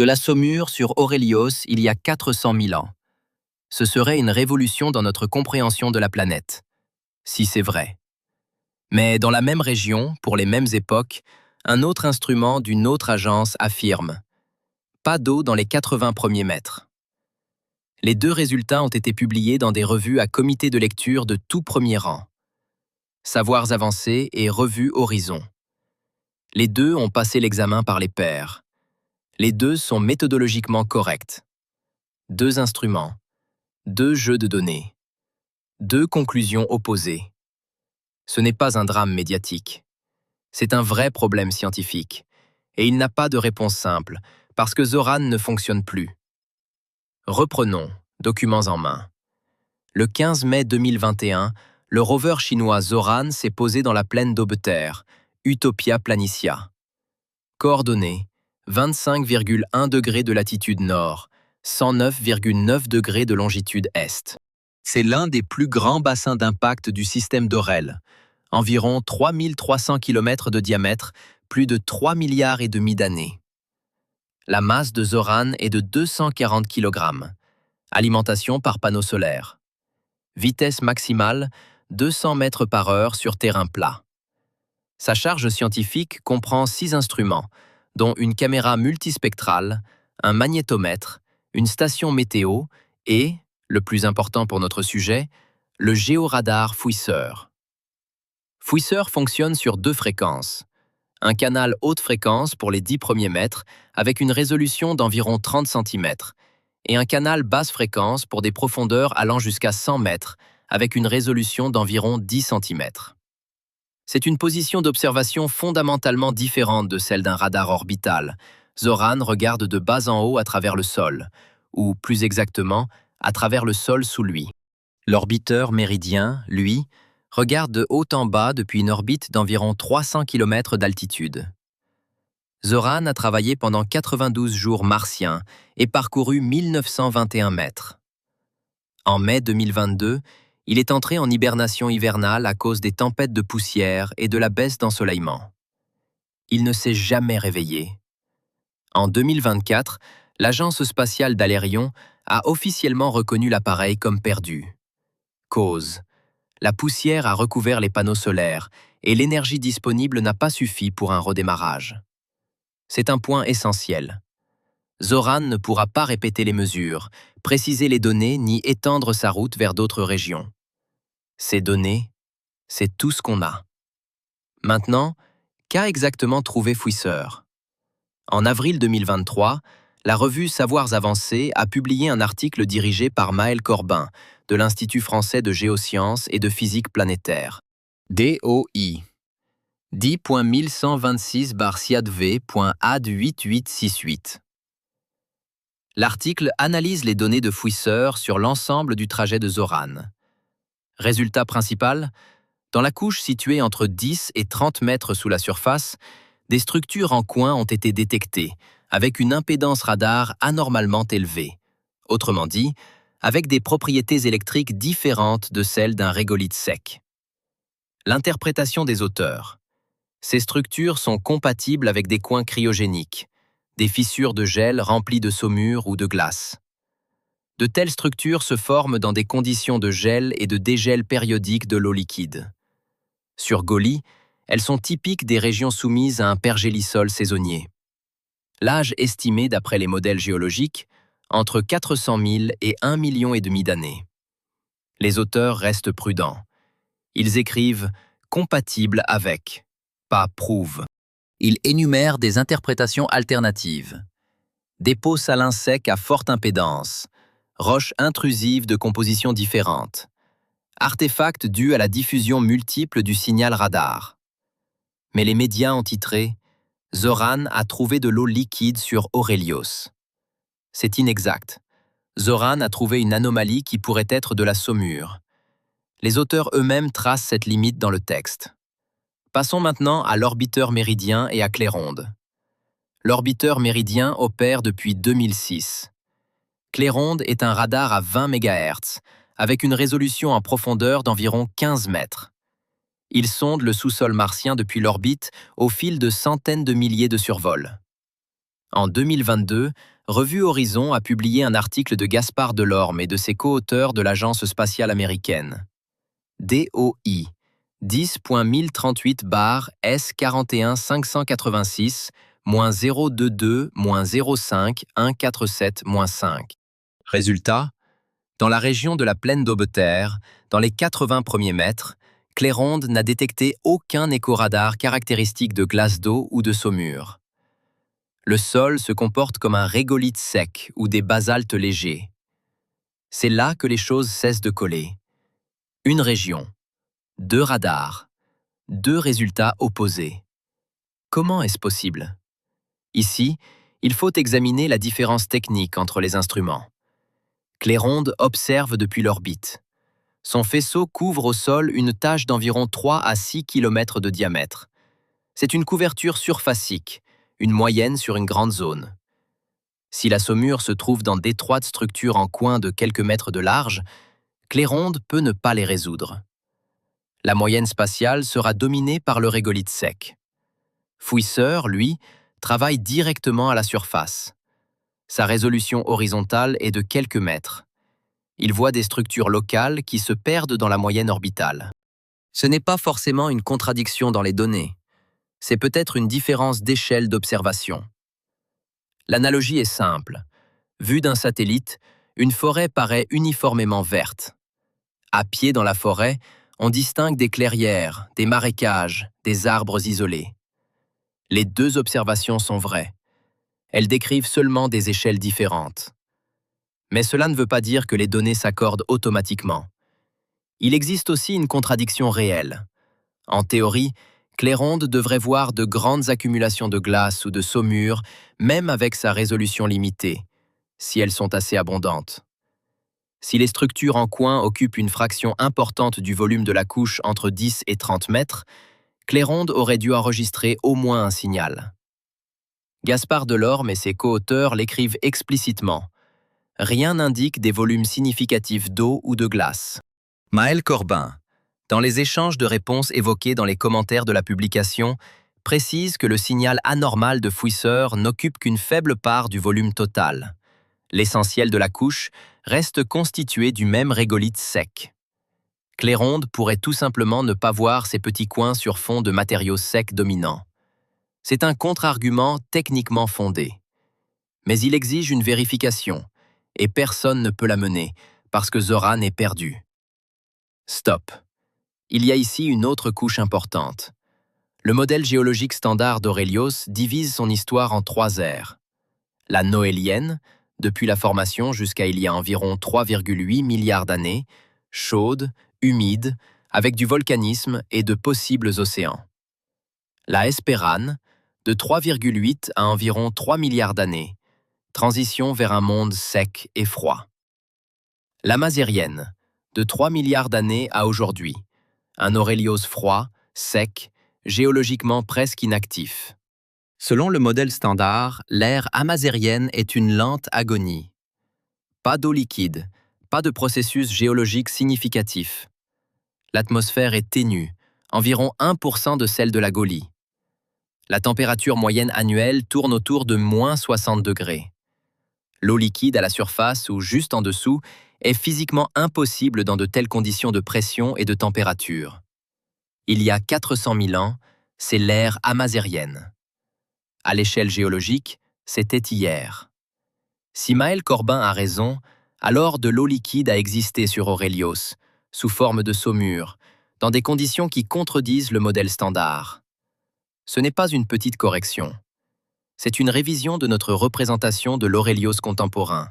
de la saumure sur Aurelios il y a 400 000 ans. Ce serait une révolution dans notre compréhension de la planète, si c'est vrai. Mais dans la même région, pour les mêmes époques, un autre instrument d'une autre agence affirme « Pas d'eau dans les 80 premiers mètres ». Les deux résultats ont été publiés dans des revues à comité de lecture de tout premier rang. Savoirs avancés et Revue Horizon. Les deux ont passé l'examen par les pairs. Les deux sont méthodologiquement corrects. Deux instruments, deux jeux de données, deux conclusions opposées. Ce n'est pas un drame médiatique. C'est un vrai problème scientifique. Et il n'a pas de réponse simple, parce que Zoran ne fonctionne plus. Reprenons, documents en main. Le 15 mai 2021, le rover chinois Zoran s'est posé dans la plaine d'Aubeterre, Utopia Planitia. Coordonnées, 25,1 degrés de latitude nord, 109,9 degrés de longitude est. C'est l'un des plus grands bassins d'impact du système d'Aurel. Environ 3300 km de diamètre, plus de 3 milliards et demi d'années. La masse de Zoran est de 240 kg. Alimentation par panneau solaire. Vitesse maximale, 200 mètres par heure sur terrain plat. Sa charge scientifique comprend 6 instruments, dont une caméra multispectrale, un magnétomètre, une station météo et, le plus important pour notre sujet, le géoradar Fouisseur. Fouisseur fonctionne sur 2 fréquences. Un canal haute fréquence pour les 10 premiers mètres avec une résolution d'environ 30 cm et un canal basse fréquence pour des profondeurs allant jusqu'à 100 mètres avec une résolution d'environ 10 cm. C'est une position d'observation fondamentalement différente de celle d'un radar orbital. Zoran regarde de bas en haut à travers le sol, ou plus exactement, à travers le sol sous lui. L'orbiteur méridien, lui, regarde de haut en bas depuis une orbite d'environ 300 km d'altitude. Zoran a travaillé pendant 92 jours martiens et parcouru 1921 mètres. En mai 2022, il est entré en hibernation hivernale à cause des tempêtes de poussière et de la baisse d'ensoleillement. Il ne s'est jamais réveillé. En 2024, l'Agence spatiale d'Alérion a officiellement reconnu l'appareil comme perdu. Cause: la poussière a recouvert les panneaux solaires et l'énergie disponible n'a pas suffi pour un redémarrage. C'est un point essentiel. Zoran ne pourra pas répéter les mesures, préciser les données ni étendre sa route vers d'autres régions. Ces données, c'est tout ce qu'on a. Maintenant, qu'a exactement trouvé Fouisseur? En avril 2023, la revue Savoirs avancés a publié un article dirigé par Maël Corbin, de l'Institut français de géosciences et de physique planétaire. DOI 10.1126/SIADV.AD8868. L'article analyse les données de Fouisseur sur l'ensemble du trajet de Zoran. Résultat principal, dans la couche située entre 10 et 30 mètres sous la surface, des structures en coin ont été détectées, avec une impédance radar anormalement élevée. Autrement dit, avec des propriétés électriques différentes de celles d'un régolithe sec. L'interprétation des auteurs. Ces structures sont compatibles avec des coins cryogéniques, des fissures de gel remplies de saumure ou de glace. De telles structures se forment dans des conditions de gel et de dégel périodique de l'eau liquide. Sur Goli, elles sont typiques des régions soumises à un pergélisol saisonnier. L'âge estimé d'après les modèles géologiques, entre 400 000 et 1,5 million d'années. Les auteurs restent prudents. Ils écrivent « compatible avec », pas « prouve ». Ils énumèrent des interprétations alternatives. Dépôts salins secs à forte impédance, roches intrusives de composition différente, artefacts dus à la diffusion multiple du signal radar. Mais les médias ont titré « Zoran a trouvé de l'eau liquide sur Aurelios ». C'est inexact. Zoran a trouvé une anomalie qui pourrait être de la saumure. Les auteurs eux-mêmes tracent cette limite dans le texte. Passons maintenant à l'orbiteur méridien et à Claironde. L'orbiteur méridien opère depuis 2006. Claironde est un radar à 20 MHz, avec une résolution en profondeur d'environ 15 mètres. Il sonde le sous-sol martien depuis l'orbite au fil de centaines de milliers de survols. En 2022, Revue Horizon a publié un article de Gaspard Delorme et de ses co-auteurs de l'Agence spatiale américaine. DOI 10.1038 S 41 586 022 05 147 5. Résultat, dans la région de la plaine d'Aubeterre, dans les 80 premiers mètres, Claironde n'a détecté aucun échoradar caractéristique de glace d'eau ou de saumure. Le sol se comporte comme un régolithe sec ou des basaltes légers. C'est là que les choses cessent de coller. Une région, deux radars, deux résultats opposés. Comment est-ce possible? Ici, il faut examiner la différence technique entre les instruments. Claironde observe depuis l'orbite. Son faisceau couvre au sol une tache d'environ 3 à 6 km de diamètre. C'est une couverture surfacique, une moyenne sur une grande zone. Si la saumure se trouve dans d'étroites structures en coin de quelques mètres de large, Claironde peut ne pas les résoudre. La moyenne spatiale sera dominée par le régolithe sec. Fouisseur, lui, travaille directement à la surface. Sa résolution horizontale est de quelques mètres. Il voit des structures locales qui se perdent dans la moyenne orbitale. Ce n'est pas forcément une contradiction dans les données. C'est peut-être une différence d'échelle d'observation. L'analogie est simple. Vue d'un satellite, une forêt paraît uniformément verte. À pied dans la forêt, on distingue des clairières, des marécages, des arbres isolés. Les deux observations sont vraies. Elles décrivent seulement des échelles différentes. Mais cela ne veut pas dire que les données s'accordent automatiquement. Il existe aussi une contradiction réelle. En théorie, Claironde devrait voir de grandes accumulations de glace ou de saumure, même avec sa résolution limitée, si elles sont assez abondantes. Si les structures en coin occupent une fraction importante du volume de la couche entre 10 et 30 mètres, Claironde aurait dû enregistrer au moins un signal. Gaspard Delorme et ses co-auteurs l'écrivent explicitement. Rien n'indique des volumes significatifs d'eau ou de glace. Maël Corbin, dans les échanges de réponses évoqués dans les commentaires de la publication, précise que le signal anormal de Fouisseur n'occupe qu'une faible part du volume total. L'essentiel de la couche reste constitué du même régolithe sec. Claironde pourrait tout simplement ne pas voir ces petits coins sur fond de matériaux secs dominants. C'est un contre-argument techniquement fondé. Mais il exige une vérification, et personne ne peut la mener, parce que Zoran est perdu. Stop. Il y a ici une autre couche importante. Le modèle géologique standard d'Aurelios divise son histoire en 3 ères. La noélienne, depuis la formation jusqu'à il y a environ 3,8 milliards d'années, chaude, humide, avec du volcanisme et de possibles océans. La hespérane, de 3,8 à environ 3 milliards d'années, transition vers un monde sec et froid. La masérienne, de 3 milliards d'années à aujourd'hui, un Aurelios froid, sec, géologiquement presque inactif. Selon le modèle standard, l'ère amazérienne est une lente agonie. Pas d'eau liquide, pas de processus géologique significatif. L'atmosphère est ténue, environ 1% de celle de la Gaullie. La température moyenne annuelle tourne autour de moins 60 degrés. L'eau liquide à la surface ou juste en dessous est physiquement impossible dans de telles conditions de pression et de température. Il y a 400 000 ans, c'est l'ère amazérienne. À l'échelle géologique, c'était hier. Si Maël Corbin a raison, alors de l'eau liquide a existé sur Aurelios, sous forme de saumure, dans des conditions qui contredisent le modèle standard. Ce n'est pas une petite correction. C'est une révision de notre représentation de l'Aurelios contemporain.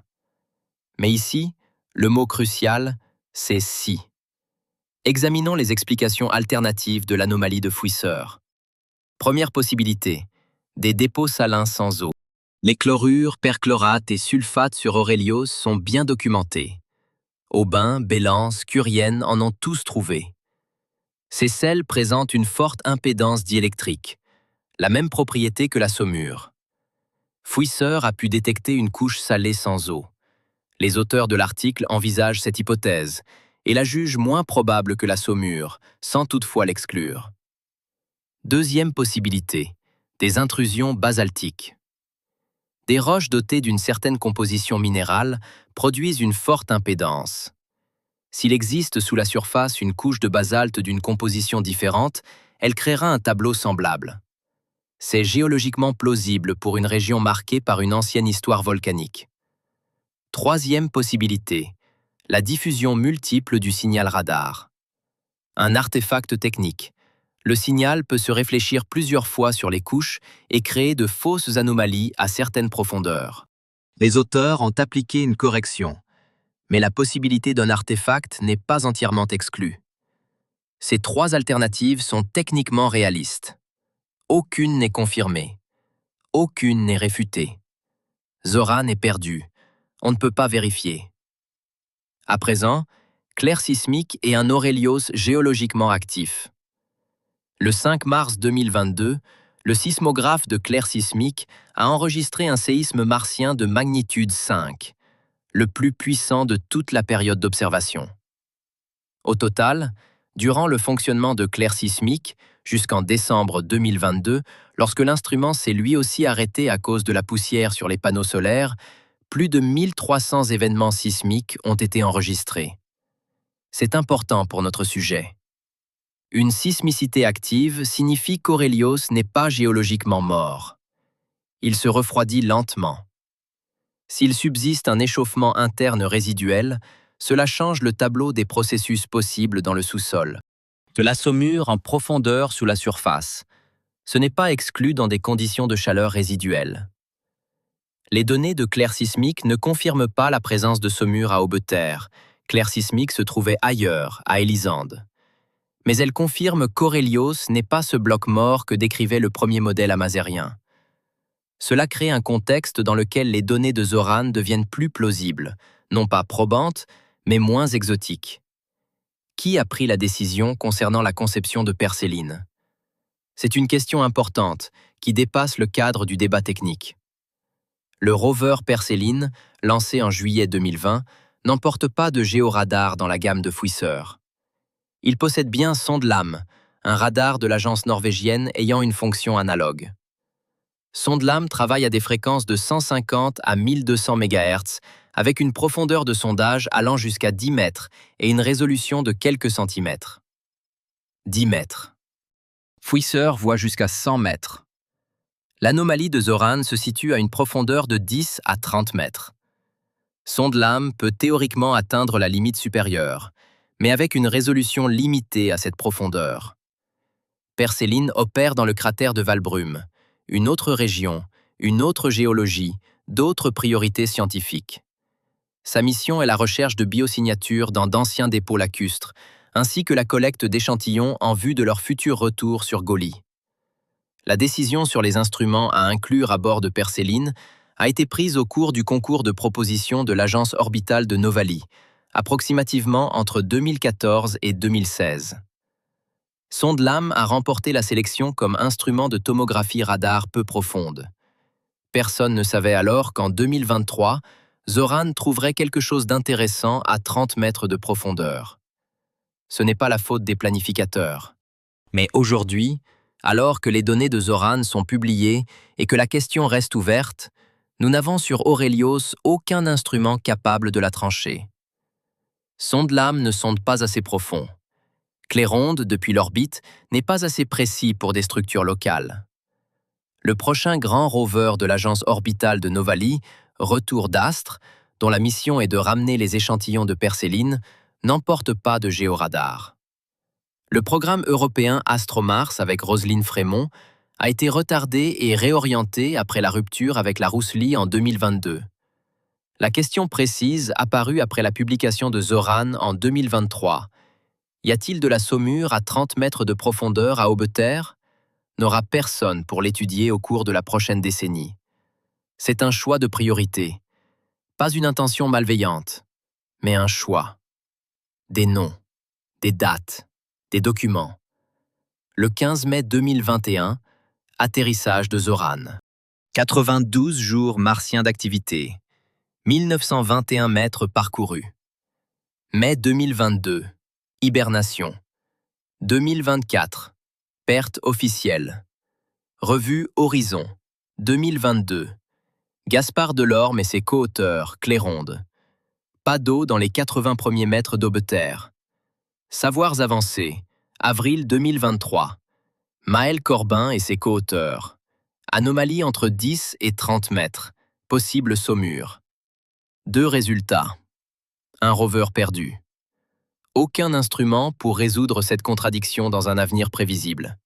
Mais ici, le mot crucial, c'est « si ». Examinons les explications alternatives de l'anomalie de Fouisseur. Première possibilité, des dépôts salins sans eau. Les chlorures, perchlorates et sulfates sur Aurelios sont bien documentés. Aubin, Bélance, Curienne en ont tous trouvé. Ces sels présentent une forte impédance diélectrique, la même propriété que la saumure. Fouisseur a pu détecter une couche salée sans eau. Les auteurs de l'article envisagent cette hypothèse et la jugent moins probable que la saumure, sans toutefois l'exclure. Deuxième possibilité, des intrusions basaltiques. Des roches dotées d'une certaine composition minérale produisent une forte impédance. S'il existe sous la surface une couche de basalte d'une composition différente, elle créera un tableau semblable. C'est géologiquement plausible pour une région marquée par une ancienne histoire volcanique. Troisième possibilité, la diffusion multiple du signal radar. Un artefact technique. Le signal peut se réfléchir plusieurs fois sur les couches et créer de fausses anomalies à certaines profondeurs. Les auteurs ont appliqué une correction, mais la possibilité d'un artefact n'est pas entièrement exclue. Ces trois alternatives sont techniquement réalistes. Aucune n'est confirmée. Aucune n'est réfutée. Zoran est perdu. On ne peut pas vérifier. À présent, clair sismique et un Aurelios géologiquement actif. Le 5 mars 2022, le sismographe de clair sismique a enregistré un séisme martien de magnitude 5, le plus puissant de toute la période d'observation. Au total, durant le fonctionnement de clair sismique, jusqu'en décembre 2022, lorsque l'instrument s'est lui aussi arrêté à cause de la poussière sur les panneaux solaires, plus de 1300 événements sismiques ont été enregistrés. C'est important pour notre sujet. Une sismicité active signifie qu'Aurelios n'est pas géologiquement mort. Il se refroidit lentement. S'il subsiste un échauffement interne résiduel, cela change le tableau des processus possibles dans le sous-sol. De la saumure en profondeur sous la surface. Ce n'est pas exclu dans des conditions de chaleur résiduelles. Les données de clair sismique ne confirment pas la présence de saumure à Aubeterre. Clair sismique se trouvait ailleurs, à Élisande. Mais elle confirme qu'Aurelios n'est pas ce bloc mort que décrivait le premier modèle amazérien. Cela crée un contexte dans lequel les données de Zoran deviennent plus plausibles, non pas probantes, mais moins exotiques. Qui a pris la décision concernant la conception de Perséline? C'est une question importante qui dépasse le cadre du débat technique. Le rover Perséline, lancé en juillet 2020, n'emporte pas de géoradar dans la gamme de fouisseurs. Il possède bien Sondelam, un radar de l'agence norvégienne ayant une fonction analogue. Sondelam travaille à des fréquences de 150 à 1200 MHz avec une profondeur de sondage allant jusqu'à 10 mètres et une résolution de quelques centimètres. 10 mètres. Fouisseur voit jusqu'à 100 mètres. L'anomalie de Zoran se situe à une profondeur de 10 à 30 mètres. Sondelam peut théoriquement atteindre la limite supérieure, mais avec une résolution limitée à cette profondeur. Perséline opère dans le cratère de Valbrume, une autre région, une autre géologie, d'autres priorités scientifiques. Sa mission est la recherche de biosignatures dans d'anciens dépôts lacustres, ainsi que la collecte d'échantillons en vue de leur futur retour sur Goli. La décision sur les instruments à inclure à bord de Perséline a été prise au cours du concours de proposition de l'agence orbitale de Novali, approximativement entre 2014 et 2016. Sondelam a remporté la sélection comme instrument de tomographie radar peu profonde. Personne ne savait alors qu'en 2023, Zoran trouverait quelque chose d'intéressant à 30 mètres de profondeur. Ce n'est pas la faute des planificateurs. Mais aujourd'hui, alors que les données de Zoran sont publiées et que la question reste ouverte, nous n'avons sur Aurelios aucun instrument capable de la trancher. Sondelam ne sonde pas assez profond. Claironde, depuis l'orbite, n'est pas assez précis pour des structures locales. Le prochain grand rover de l'agence orbitale de Novali, Retour d'Astre, dont la mission est de ramener les échantillons de Perséline, n'emporte pas de géoradar. Le programme européen Astromars avec Roselyne Frémont a été retardé et réorienté après la rupture avec la Rousselie en 2022. La question précise apparue après la publication de Zoran en 2023. Y a-t-il de la saumure à 30 mètres de profondeur à Aubeterre? N'aura personne pour l'étudier au cours de la prochaine décennie. C'est un choix de priorité. Pas une intention malveillante, mais un choix. Des noms, des dates, des documents. Le 15 mai 2021, atterrissage de Zoran. 92 jours martiens d'activité. 1921 mètres parcourus. Mai 2022, hibernation. 2024, perte officielle. Revue Horizon, 2022. Gaspard Delorme et ses co-auteurs, Cléronde. Pas d'eau dans les 80 premiers mètres d'Aubeterre. Savoirs avancés, avril 2023. Maël Corbin et ses co-auteurs. Anomalie entre 10 et 30 mètres. Possible saumure. 2 résultats. Un rover perdu. Aucun instrument pour résoudre cette contradiction dans un avenir prévisible.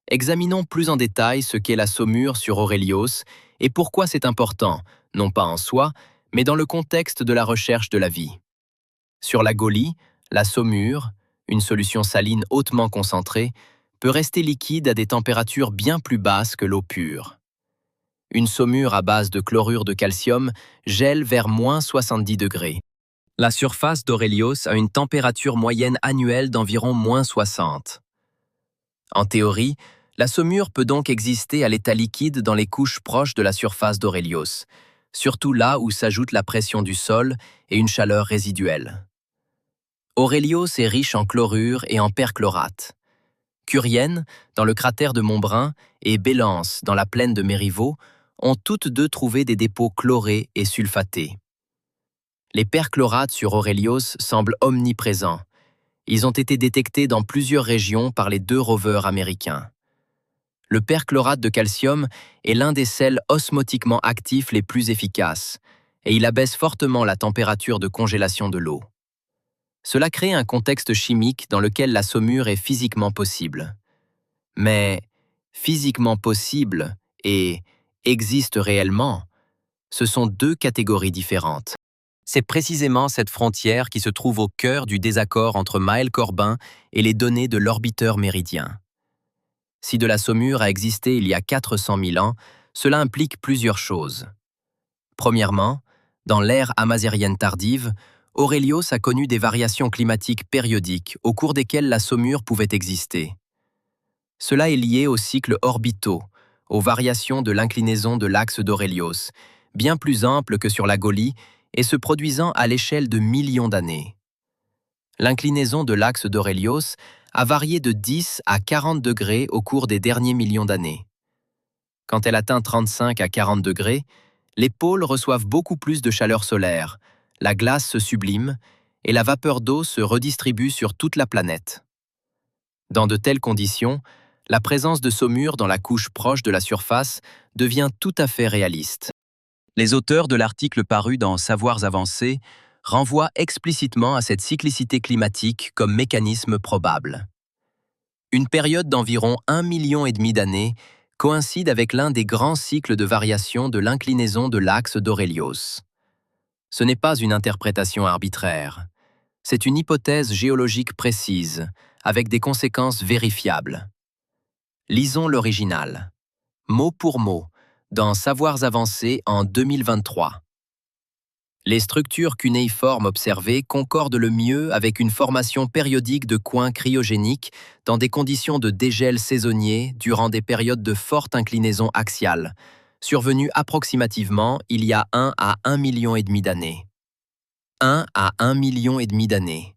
Examinons plus en détail ce qu'est la saumure sur Aurelios et pourquoi c'est important, non pas en soi, mais dans le contexte de la recherche de la vie. Sur la Gaulie, la saumure, une solution saline hautement concentrée, peut rester liquide à des températures bien plus basses que l'eau pure. Une saumure à base de chlorure de calcium gèle vers moins 70 degrés. La surface d'Aurelios a une température moyenne annuelle d'environ moins 60. En théorie, la saumure peut donc exister à l'état liquide dans les couches proches de la surface d'Aurelios, surtout là où s'ajoute la pression du sol et une chaleur résiduelle. Aurelios est riche en chlorure et en perchlorate. Curienne, dans le cratère de Montbrun, et Bélance, dans la plaine de Mériveau, ont toutes deux trouvé des dépôts chlorés et sulfatés. Les perchlorates sur Aurelios semblent omniprésents. Ils ont été détectés dans plusieurs régions par les 2 rovers américains. Le perchlorate de calcium est l'un des sels osmotiquement actifs les plus efficaces, et il abaisse fortement la température de congélation de l'eau. Cela crée un contexte chimique dans lequel la saumure est physiquement possible. Mais physiquement possible et existe réellement, ce sont 2 catégories différentes. C'est précisément cette frontière qui se trouve au cœur du désaccord entre Maël Corbin et les données de l'orbiteur méridien. Si de la saumure a existé il y a 400 000 ans, cela implique plusieurs choses. Premièrement, dans l'ère amazérienne tardive, Aurelios a connu des variations climatiques périodiques au cours desquelles la saumure pouvait exister. Cela est lié aux cycles orbitaux, aux variations de l'inclinaison de l'axe d'Aurelios, bien plus ample que sur la Gaulie et se produisant à l'échelle de millions d'années. L'inclinaison de l'axe d'Aurelios a varié de 10 à 40 degrés au cours des derniers millions d'années. Quand elle atteint 35 à 40 degrés, les pôles reçoivent beaucoup plus de chaleur solaire, la glace se sublime et la vapeur d'eau se redistribue sur toute la planète. Dans de telles conditions, la présence de saumure dans la couche proche de la surface devient tout à fait réaliste. Les auteurs de l'article paru dans Savoirs avancés renvoient explicitement à cette cyclicité climatique comme mécanisme probable. Une période d'environ 1,5 million d'années coïncide avec l'un des grands cycles de variation de l'inclinaison de l'axe d'Aurelios. Ce n'est pas une interprétation arbitraire, c'est une hypothèse géologique précise, avec des conséquences vérifiables. Lisons l'original, mot pour mot, dans Savoirs avancés en 2023. Les structures cunéiformes observées concordent le mieux avec une formation périodique de coins cryogéniques dans des conditions de dégel saisonnier durant des périodes de forte inclinaison axiale, survenues approximativement il y a 1 à 1,5 million d'années. 1 à 1,5 million d'années.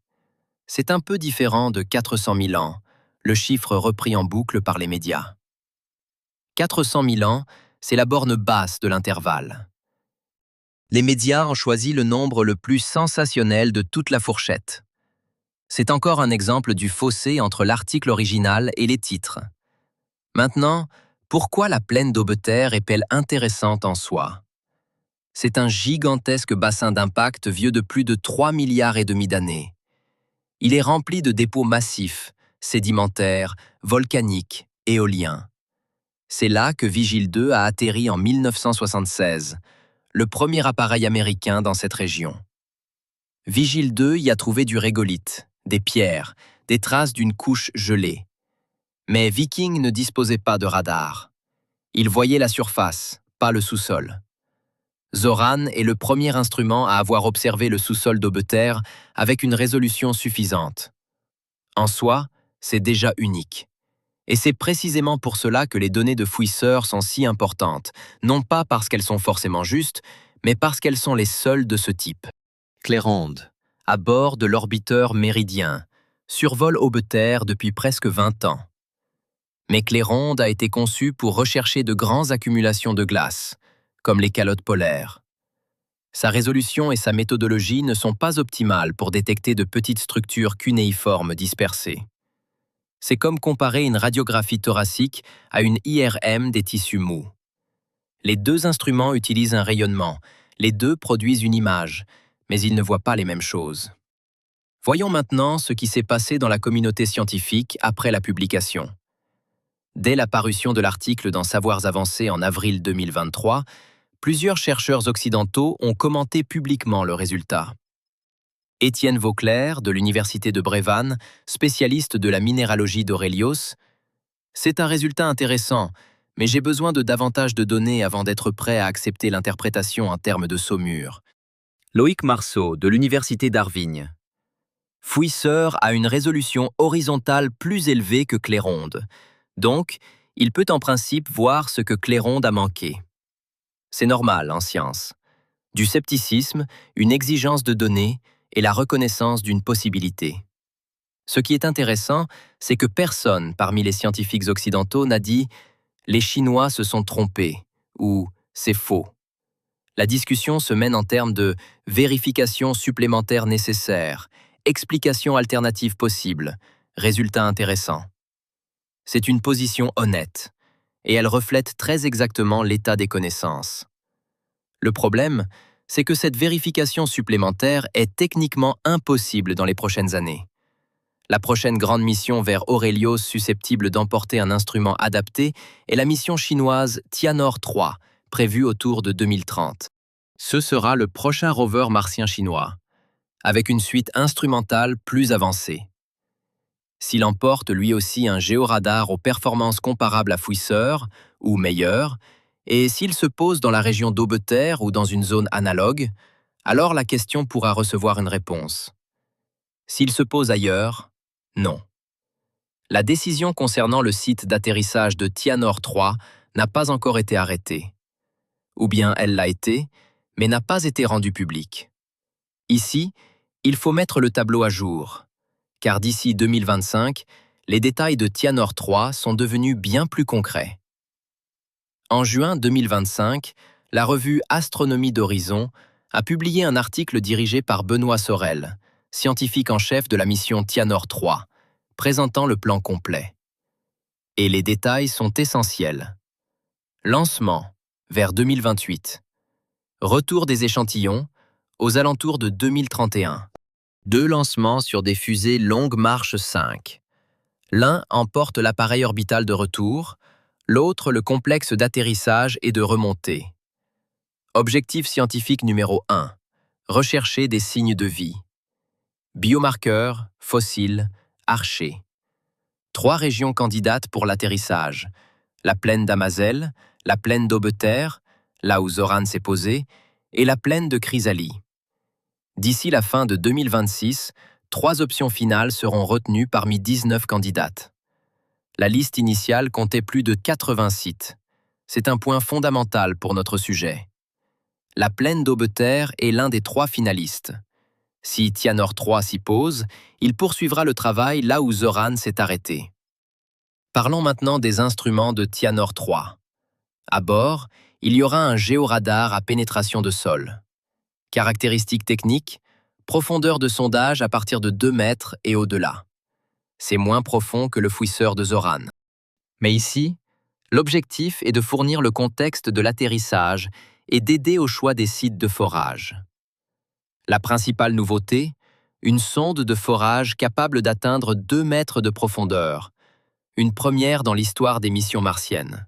C'est un peu différent de 400 000 ans, le chiffre repris en boucle par les médias. 400 000 ans, c'est la borne basse de l'intervalle. Les médias ont choisi le nombre le plus sensationnel de toute la fourchette. C'est encore un exemple du fossé entre l'article original et les titres. Maintenant, pourquoi la plaine d'Aubeterre est-elle intéressante en soi? C'est un gigantesque bassin d'impact vieux de plus de 3,5 milliards d'années. Il est rempli de dépôts massifs, sédimentaires, volcaniques, éoliens. C'est là que Vigile 2 a atterri en 1976, le premier appareil américain dans cette région. Vigile 2 y a trouvé du régolithe, des pierres, des traces d'une couche gelée. Mais Viking ne disposait pas de radar. Il voyait la surface, pas le sous-sol. Zoran est le premier instrument à avoir observé le sous-sol d'Aubeterre avec une résolution suffisante. En soi, c'est déjà unique. Et c'est précisément pour cela que les données de fouisseurs sont si importantes, non pas parce qu'elles sont forcément justes, mais parce qu'elles sont les seules de ce type. Cléronde, à bord de l'orbiteur méridien, survole Aubeterre depuis presque 20 ans. Mais Cléronde a été conçu pour rechercher de grandes accumulations de glace, comme les calottes polaires. Sa résolution et sa méthodologie ne sont pas optimales pour détecter de petites structures cunéiformes dispersées. C'est comme comparer une radiographie thoracique à une IRM des tissus mous. Les deux instruments utilisent un rayonnement, les deux produisent une image, mais ils ne voient pas les mêmes choses. Voyons maintenant ce qui s'est passé dans la communauté scientifique après la publication. Dès la parution de l'article dans Savoirs avancés en avril 2023, plusieurs chercheurs occidentaux ont commenté publiquement le résultat. Étienne Vauclair, de l'Université de Brévannes, spécialiste de la minéralogie d'Aurelios, « C'est un résultat intéressant, mais j'ai besoin de davantage de données avant d'être prêt à accepter l'interprétation en termes de saumure. » Loïc Marceau, de l'Université d'Arvigne. Fouisseur a une résolution horizontale plus élevée que Claironde. Donc, il peut en principe voir ce que Claironde a manqué. C'est normal en science. Du scepticisme, une exigence de données et la reconnaissance d'une possibilité. Ce qui est intéressant, c'est que personne parmi les scientifiques occidentaux n'a dit « les Chinois se sont trompés » ou « c'est faux ». La discussion se mène en termes de vérification supplémentaire nécessaire, explication alternative possible, résultat intéressant. C'est une position honnête, et elle reflète très exactement l'état des connaissances. Le problème, c'est que cette vérification supplémentaire est techniquement impossible dans les prochaines années. La prochaine grande mission vers Aurelios susceptible d'emporter un instrument adapté est la mission chinoise Tianor-3, prévue autour de 2030. Ce sera le prochain rover martien chinois, avec une suite instrumentale plus avancée. S'il emporte lui aussi un géoradar aux performances comparables à Fouisseur, ou meilleures, et s'il se pose dans la région d'Aubeterre ou dans une zone analogue, alors la question pourra recevoir une réponse. S'il se pose ailleurs, non. La décision concernant le site d'atterrissage de Tianor-3 n'a pas encore été arrêtée. Ou bien elle l'a été, mais n'a pas été rendue publique. Ici, il faut mettre le tableau à jour, car d'ici 2025, les détails de Tianor-3 sont devenus bien plus concrets. En juin 2025, la revue Astronomie d'Horizon a publié un article dirigé par Benoît Sorel, scientifique en chef de la mission Tianor-3, présentant le plan complet. Et les détails sont essentiels. Lancement, vers 2028. Retour des échantillons, aux alentours de 2031. 2 lancements sur des fusées Longue Marche 5. L'un emporte l'appareil orbital de retour, l'autre le complexe d'atterrissage et de remontée. Objectif scientifique numéro 1. Rechercher des signes de vie. Biomarqueurs, fossiles, archers. 3 régions candidates pour l'atterrissage. La plaine d'Amazel, la plaine d'Aubeterre, là où Zoran s'est posé, et la plaine de Chrysalie. D'ici la fin de 2026, 3 options finales seront retenues parmi 19 candidates. La liste initiale comptait plus de 80 sites. C'est un point fondamental pour notre sujet. La plaine d'Aubeterre est l'un des 3 finalistes. Si Tianor-3 s'y pose, il poursuivra le travail là où Zoran s'est arrêté. Parlons maintenant des instruments de Tianor-3. À bord, il y aura un géoradar à pénétration de sol. Caractéristiques techniques, profondeur de sondage à partir de 2 mètres et au-delà. C'est moins profond que le fouisseur de Zoran. Mais ici, l'objectif est de fournir le contexte de l'atterrissage et d'aider au choix des sites de forage. La principale nouveauté, une sonde de forage capable d'atteindre 2 mètres de profondeur, une première dans l'histoire des missions martiennes.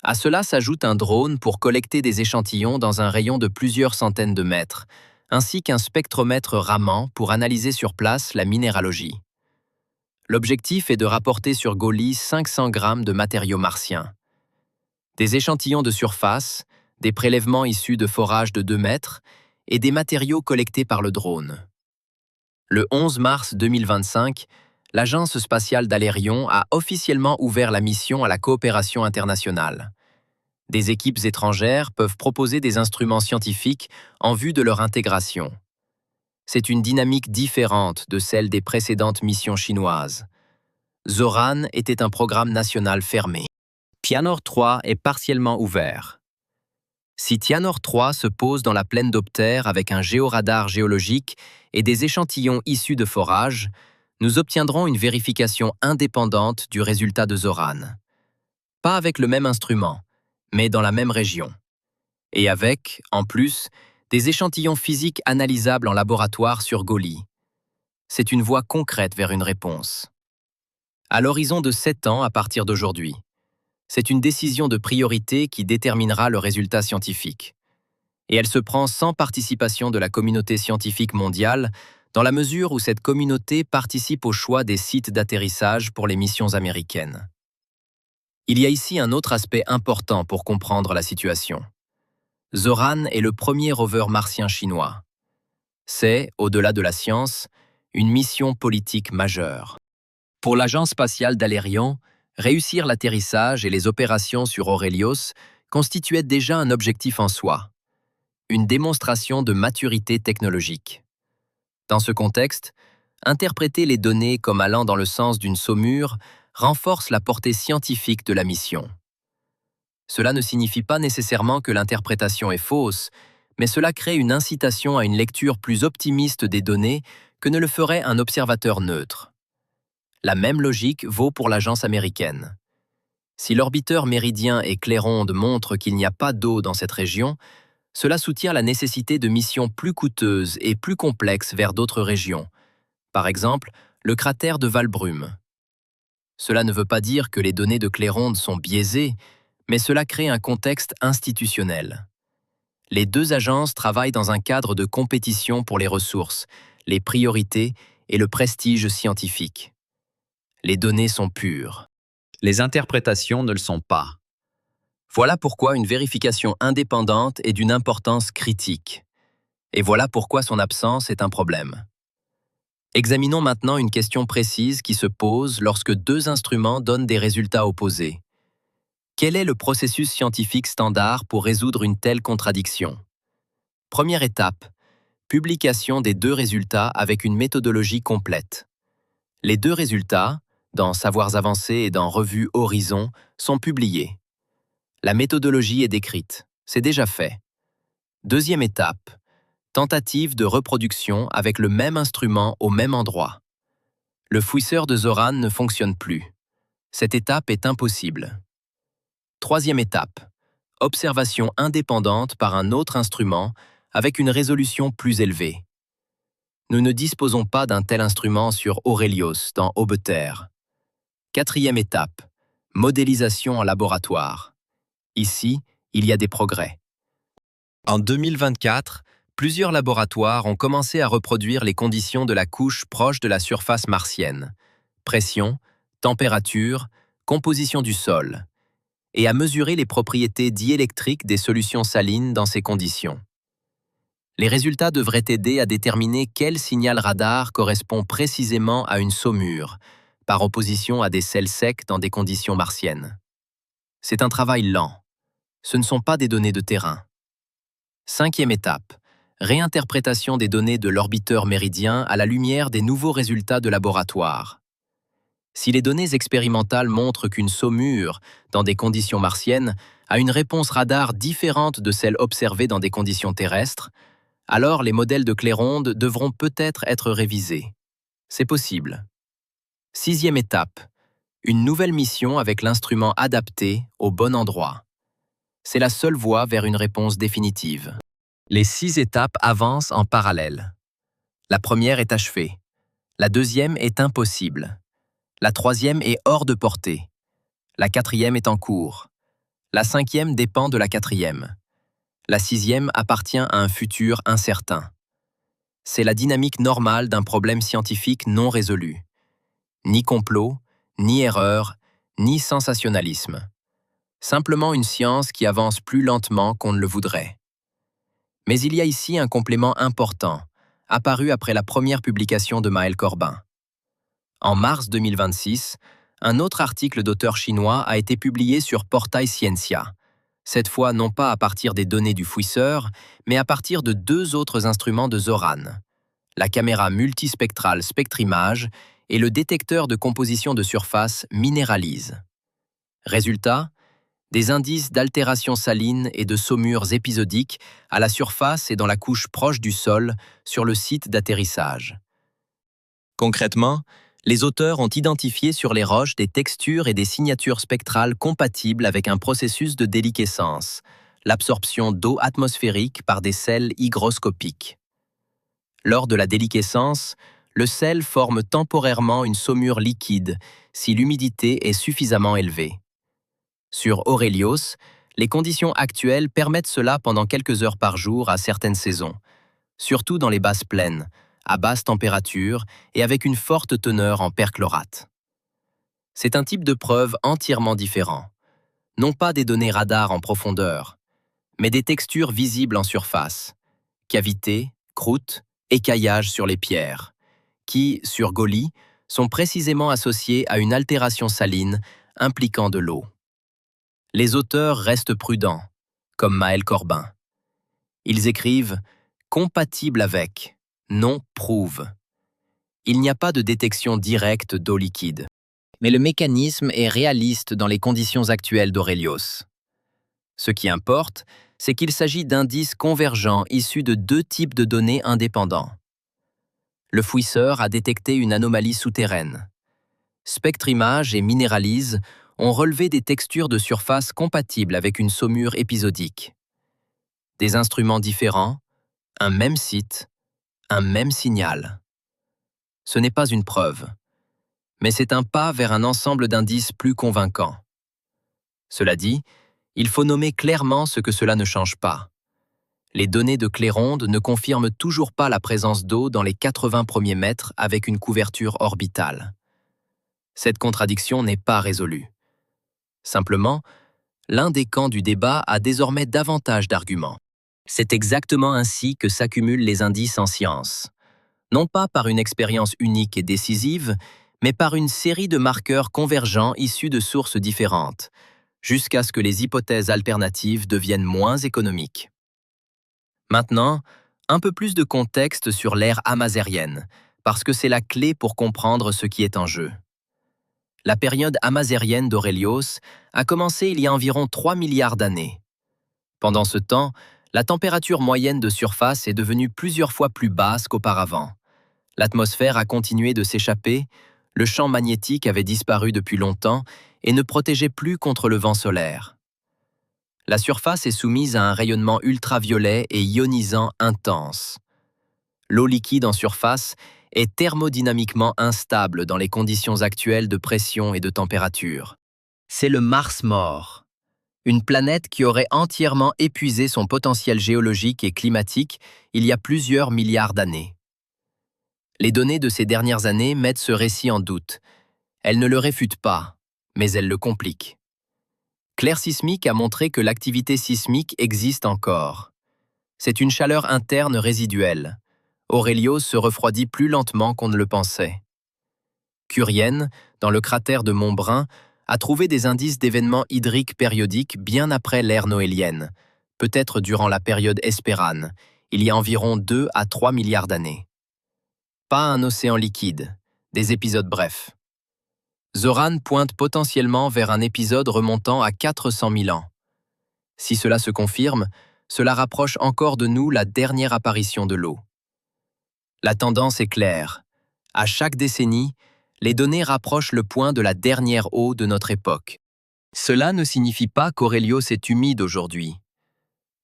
À cela s'ajoute un drone pour collecter des échantillons dans un rayon de plusieurs centaines de mètres, ainsi qu'un spectromètre Raman pour analyser sur place la minéralogie. L'objectif est de rapporter sur Goli 500 grammes de matériaux martiens. Des échantillons de surface, des prélèvements issus de forages de 2 mètres et des matériaux collectés par le drone. Le 11 mars 2025, l'Agence spatiale d'Alérion a officiellement ouvert la mission à la coopération internationale. Des équipes étrangères peuvent proposer des instruments scientifiques en vue de leur intégration. C'est une dynamique différente de celle des précédentes missions chinoises. Zoran était un programme national fermé. Tianor-3 est partiellement ouvert. Si Tianor 3 se pose dans la plaine d'Opter avec un géoradar géologique et des échantillons issus de forages, nous obtiendrons une vérification indépendante du résultat de Zoran. Pas avec le même instrument, mais dans la même région. Et avec, en plus, des échantillons physiques analysables en laboratoire sur Goli. C'est une voie concrète vers une réponse. À l'horizon de 7 ans à partir d'aujourd'hui. C'est une décision de priorité qui déterminera le résultat scientifique. Et elle se prend sans participation de la communauté scientifique mondiale, dans la mesure où cette communauté participe au choix des sites d'atterrissage pour les missions américaines. Il y a ici un autre aspect important pour comprendre la situation. Zoran est le premier rover martien chinois. C'est, au-delà de la science, une mission politique majeure. Pour l'agence spatiale d'Alérian, réussir l'atterrissage et les opérations sur Aurelios constituaient déjà un objectif en soi, une démonstration de maturité technologique. Dans ce contexte, interpréter les données comme allant dans le sens d'une saumure renforce la portée scientifique de la mission. Cela ne signifie pas nécessairement que l'interprétation est fausse, mais cela crée une incitation à une lecture plus optimiste des données que ne le ferait un observateur neutre. La même logique vaut pour l'agence américaine. Si l'orbiteur méridien et Claironde montrent qu'il n'y a pas d'eau dans cette région, cela soutient la nécessité de missions plus coûteuses et plus complexes vers d'autres régions, par exemple le cratère de Valbrume. Cela ne veut pas dire que les données de Claironde sont biaisées, mais cela crée un contexte institutionnel. Les deux agences travaillent dans un cadre de compétition pour les ressources, les priorités et le prestige scientifique. Les données sont pures. Les interprétations ne le sont pas. Voilà pourquoi une vérification indépendante est d'une importance critique. Et voilà pourquoi son absence est un problème. Examinons maintenant une question précise qui se pose lorsque deux instruments donnent des résultats opposés. Quel est le processus scientifique standard pour résoudre une telle contradiction? Première étape, publication des deux résultats avec une méthodologie complète. Les deux résultats, dans Savoirs avancés et dans Revue Horizon, sont publiés. La méthodologie est décrite, c'est déjà fait. Deuxième étape, tentative de reproduction avec le même instrument au même endroit. Le fouisseur de Zoran ne fonctionne plus. Cette étape est impossible. Troisième étape, observation indépendante par un autre instrument avec une résolution plus élevée. Nous ne disposons pas d'un tel instrument sur Aurelios, dans Obeter. Quatrième étape, modélisation en laboratoire. Ici, il y a des progrès. En 2024, plusieurs laboratoires ont commencé à reproduire les conditions de la couche proche de la surface martienne. Pression, température, composition du sol, et à mesurer les propriétés diélectriques des solutions salines dans ces conditions. Les résultats devraient aider à déterminer quel signal radar correspond précisément à une saumure, par opposition à des sels secs dans des conditions martiennes. C'est un travail lent. Ce ne sont pas des données de terrain. Cinquième étape, réinterprétation des données de l'orbiteur méridien à la lumière des nouveaux résultats de laboratoire. Si les données expérimentales montrent qu'une saumure, dans des conditions martiennes, a une réponse radar différente de celle observée dans des conditions terrestres, alors les modèles de Claironde devront peut-être être révisés. C'est possible. Sixième étape, une nouvelle mission avec l'instrument adapté au bon endroit. C'est la seule voie vers une réponse définitive. Les 6 étapes avancent en parallèle. La première est achevée. La deuxième est impossible. La troisième est hors de portée. La quatrième est en cours. La cinquième dépend de la quatrième. La sixième appartient à un futur incertain. C'est la dynamique normale d'un problème scientifique non résolu. Ni complot, ni erreur, ni sensationnalisme. Simplement une science qui avance plus lentement qu'on ne le voudrait. Mais il y a ici un complément important, apparu après la première publication de Maël Corbin. En mars 2026, un autre article d'auteur chinois a été publié sur Portail Scientia, cette fois non pas à partir des données du fouisseur, mais à partir de deux autres instruments de Zoran, la caméra multispectrale Spectrimage et le détecteur de composition de surface Minéralise. Résultat, des indices d'altération saline et de saumures épisodiques à la surface et dans la couche proche du sol sur le site d'atterrissage. Concrètement, les auteurs ont identifié sur les roches des textures et des signatures spectrales compatibles avec un processus de déliquescence, l'absorption d'eau atmosphérique par des sels hygroscopiques. Lors de la déliquescence, le sel forme temporairement une saumure liquide si l'humidité est suffisamment élevée. Sur Aurelios, les conditions actuelles permettent cela pendant quelques heures par jour à certaines saisons, surtout dans les basses plaines, à basse température et avec une forte teneur en perchlorate. C'est un type de preuve entièrement différent. Non pas des données radar en profondeur, mais des textures visibles en surface, cavités, croûtes, écaillages sur les pierres, qui, sur Goli, sont précisément associés à une altération saline impliquant de l'eau. Les auteurs restent prudents, comme Maël Corbin. Ils écrivent « compatible avec », non « prouve ». Il n'y a pas de détection directe d'eau liquide. Mais le mécanisme est réaliste dans les conditions actuelles d'Aurelios. Ce qui importe, c'est qu'il s'agit d'indices convergents issus de deux types de données indépendants. Le fouisseur a détecté une anomalie souterraine. Spectrimage et Minéralise ont relevé des textures de surface compatibles avec une saumure épisodique. Des instruments différents, un même site, un même signal. Ce n'est pas une preuve, mais c'est un pas vers un ensemble d'indices plus convaincants. Cela dit, il faut nommer clairement ce que cela ne change pas. Les données de Claironde ne confirment toujours pas la présence d'eau dans les 80 premiers mètres avec une couverture orbitale. Cette contradiction n'est pas résolue. Simplement, l'un des camps du débat a désormais davantage d'arguments. C'est exactement ainsi que s'accumulent les indices en science. Non pas par une expérience unique et décisive, mais par une série de marqueurs convergents issus de sources différentes, jusqu'à ce que les hypothèses alternatives deviennent moins économiques. Maintenant, un peu plus de contexte sur l'ère amazérienne, parce que c'est la clé pour comprendre ce qui est en jeu. La période amazérienne d'Aurelios a commencé il y a environ 3 milliards d'années. Pendant ce temps, la température moyenne de surface est devenue plusieurs fois plus basse qu'auparavant. L'atmosphère a continué de s'échapper, le champ magnétique avait disparu depuis longtemps et ne protégeait plus contre le vent solaire. La surface est soumise à un rayonnement ultraviolet et ionisant intense. L'eau liquide en surface est thermodynamiquement instable dans les conditions actuelles de pression et de température. C'est le Mars mort, une planète qui aurait entièrement épuisé son potentiel géologique et climatique il y a plusieurs milliards d'années. Les données de ces dernières années mettent ce récit en doute. Elles ne le réfutent pas, mais elles le compliquent. Clair Sismique a montré que l'activité sismique existe encore. C'est une chaleur interne résiduelle. Aurelios se refroidit plus lentement qu'on ne le pensait. Curienne, dans le cratère de Montbrun, a trouvé des indices d'événements hydriques périodiques bien après l'ère noélienne, peut-être durant la période espérane, il y a environ 2 à 3 milliards d'années. Pas un océan liquide, des épisodes brefs. Zoran pointe potentiellement vers un épisode remontant à 400 000 ans. Si cela se confirme, cela rapproche encore de nous la dernière apparition de l'eau. La tendance est claire. À chaque décennie, les données rapprochent le point de la dernière eau de notre époque. Cela ne signifie pas qu'Aurelios est humide aujourd'hui.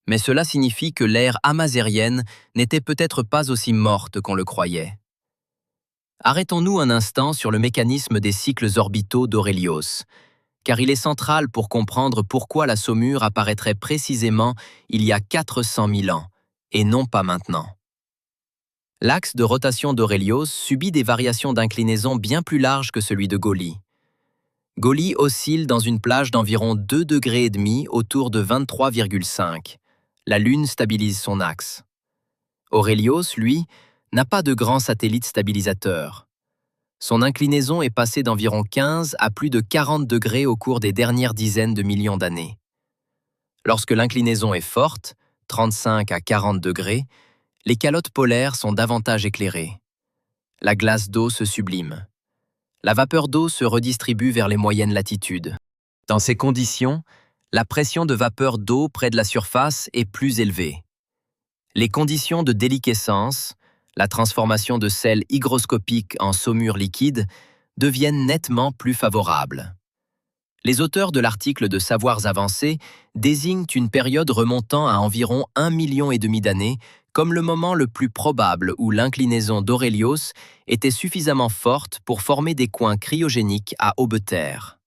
Mais cela signifie que l'ère amazérienne n'était peut-être pas aussi morte qu'on le croyait. Arrêtons-nous un instant sur le mécanisme des cycles orbitaux d'Aurelios, car il est central pour comprendre pourquoi la saumure apparaîtrait précisément il y a 400 000 ans, et non pas maintenant. L'axe de rotation d'Aurelios subit des variations d'inclinaison bien plus larges que celui de Goli. Goli oscille dans une plage d'environ 2,5 degrés autour de 23,5. La Lune stabilise son axe. Aurelios, lui, n'a pas de grand satellite stabilisateur. Son inclinaison est passée d'environ 15 à plus de 40 degrés au cours des dernières dizaines de millions d'années. Lorsque l'inclinaison est forte, 35 à 40 degrés, les calottes polaires sont davantage éclairées. La glace d'eau se sublime. La vapeur d'eau se redistribue vers les moyennes latitudes. Dans ces conditions, la pression de vapeur d'eau près de la surface est plus élevée. Les conditions de déliquescence, la transformation de sels hygroscopiques en saumure liquide, deviennent nettement plus favorables. Les auteurs de l'article de Savoirs avancés désignent une période remontant à environ 1,5 million d'années comme le moment le plus probable où l'inclinaison d'Aurelios était suffisamment forte pour former des coins cryogéniques à Aube-Terre.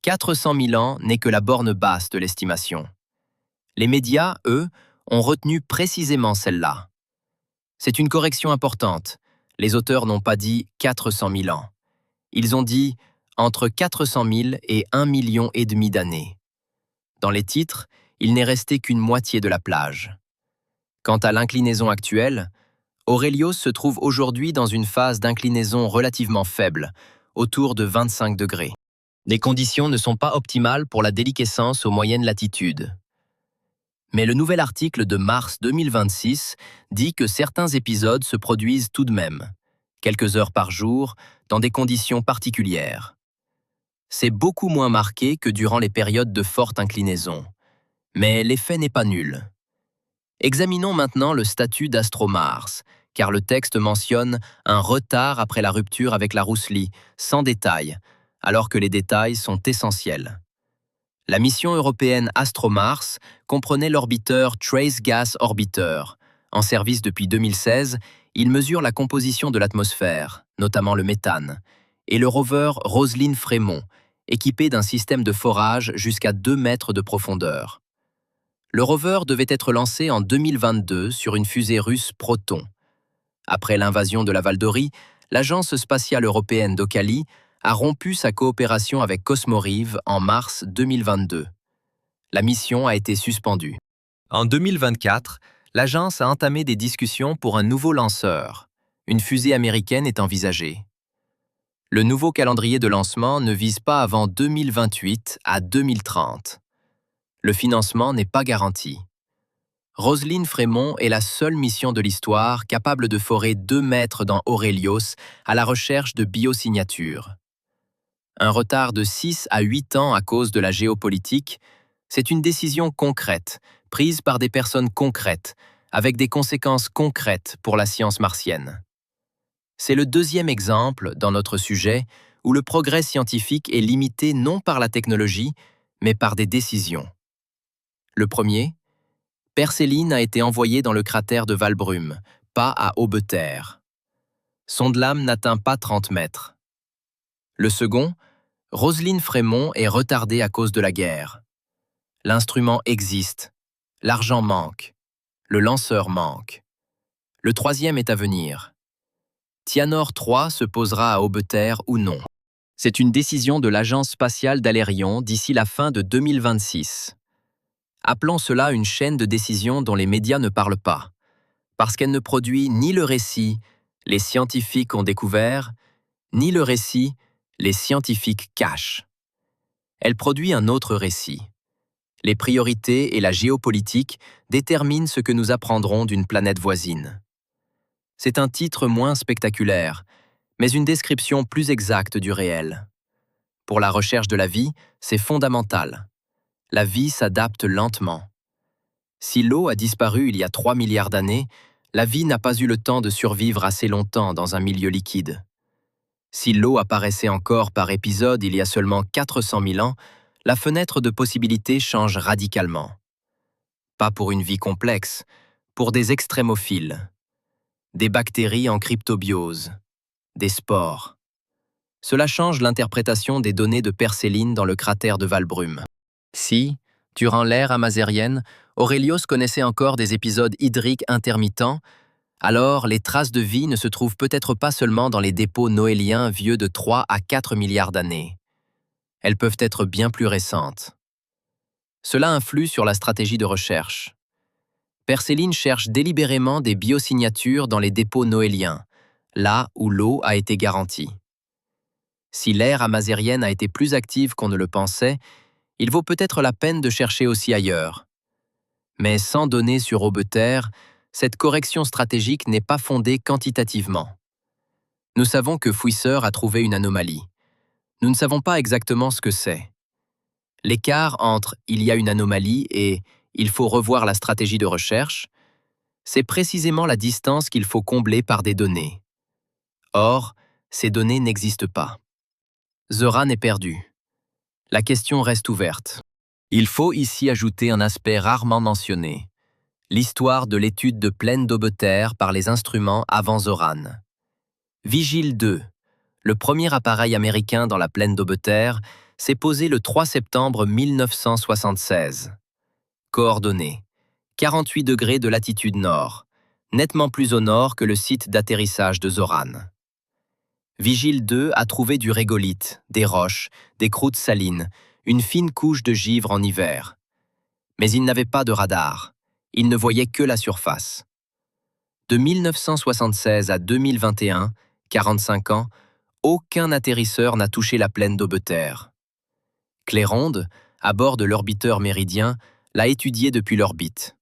400 000 ans n'est que la borne basse de l'estimation. Les médias, eux, ont retenu précisément celle-là. C'est une correction importante. Les auteurs n'ont pas dit 400 000 ans. Ils ont dit entre 400 000 et 1,5 million d'années. Dans les titres, il n'est resté qu'une moitié de la plage. Quant à l'inclinaison actuelle, Aurelios se trouve aujourd'hui dans une phase d'inclinaison relativement faible, autour de 25 degrés. Les conditions ne sont pas optimales pour la déliquescence aux moyennes latitudes. Mais le nouvel article de mars 2026 dit que certains épisodes se produisent tout de même, quelques heures par jour, dans des conditions particulières. C'est beaucoup moins marqué que durant les périodes de forte inclinaison, mais l'effet n'est pas nul. Examinons maintenant le statut d'Astromars, car le texte mentionne un retard après la rupture avec la Rousselie, sans détail, alors que les détails sont essentiels. La mission européenne Astromars comprenait l'orbiteur Trace Gas Orbiter. En service depuis 2016, il mesure la composition de l'atmosphère, notamment le méthane, et le rover Roselyne Frémont, équipé d'un système de forage jusqu'à 2 mètres de profondeur. Le rover devait être lancé en 2022 sur une fusée russe Proton. Après l'invasion de la Valdorie, l'agence spatiale européenne d'Ocali a rompu sa coopération avec Cosmorive en mars 2022. La mission a été suspendue. En 2024, l'agence a entamé des discussions pour un nouveau lanceur. Une fusée américaine est envisagée. Le nouveau calendrier de lancement ne vise pas avant 2028 à 2030. Le financement n'est pas garanti. Roselyne Frémont est la seule mission de l'histoire capable de forer 2 mètres dans Aurelios à la recherche de biosignatures. Un retard de 6 à 8 ans à cause de la géopolitique, c'est une décision concrète, prise par des personnes concrètes, avec des conséquences concrètes pour la science martienne. C'est le deuxième exemple, dans notre sujet, où le progrès scientifique est limité non par la technologie, mais par des décisions. Le premier, Perséline a été envoyé dans le cratère de Valbrume, pas à Aube-Terre. Son de lame n'atteint pas 30 mètres. Le second, Roselyne Frémont est retardée à cause de la guerre. L'instrument existe, l'argent manque, le lanceur manque. Le troisième est à venir. Tianor 3 se posera à Aube-Terre ou non. C'est une décision de l'Agence spatiale d'Alérion d'ici la fin de 2026. Appelons cela une chaîne de décisions dont les médias ne parlent pas, parce qu'elle ne produit ni le récit « les scientifiques ont découvert », ni le récit « les scientifiques cachent ». Elle produit un autre récit. Les priorités et la géopolitique déterminent ce que nous apprendrons d'une planète voisine. C'est un titre moins spectaculaire, mais une description plus exacte du réel. Pour la recherche de la vie, c'est fondamental. La vie s'adapte lentement. Si l'eau a disparu il y a 3 milliards d'années, la vie n'a pas eu le temps de survivre assez longtemps dans un milieu liquide. Si l'eau apparaissait encore par épisode il y a seulement 400 000 ans, la fenêtre de possibilités change radicalement. Pas pour une vie complexe, pour des extrémophiles. Des bactéries en cryptobiose. Des spores. Cela change l'interprétation des données de Perséline dans le cratère de Valbrume. Si, durant l'ère amazérienne, Aurelios connaissait encore des épisodes hydriques intermittents, alors les traces de vie ne se trouvent peut-être pas seulement dans les dépôts noéliens vieux de 3 à 4 milliards d'années. Elles peuvent être bien plus récentes. Cela influe sur la stratégie de recherche. Perséline cherche délibérément des biosignatures dans les dépôts noéliens, là où l'eau a été garantie. Si l'ère amazérienne a été plus active qu'on ne le pensait, il vaut peut-être la peine de chercher aussi ailleurs. Mais sans données sur Aube-Terre, cette correction stratégique n'est pas fondée quantitativement. Nous savons que Fouisseur a trouvé une anomalie. Nous ne savons pas exactement ce que c'est. L'écart entre il y a une anomalie et il faut revoir la stratégie de recherche, c'est précisément la distance qu'il faut combler par des données. Or, ces données n'existent pas. Zoran est perdu. La question reste ouverte. Il faut ici ajouter un aspect rarement mentionné, l'histoire de l'étude de plaine d'Aubeterre par les instruments avant Zoran. Vigile 2, le premier appareil américain dans la plaine d'Aubeterre, s'est posé le 3 septembre 1976. Coordonnées 48 degrés de latitude nord, nettement plus au nord que le site d'atterrissage de Zoran. Vigile 2 a trouvé du régolithe, des roches, des croûtes salines, une fine couche de givre en hiver. Mais il n'avait pas de radar. Il ne voyait que la surface. De 1976 à 2021, 45 ans, aucun atterrisseur n'a touché la plaine d'Aubeterre. Claironde, à bord de l'orbiteur méridien, l'a étudié depuis l'orbite.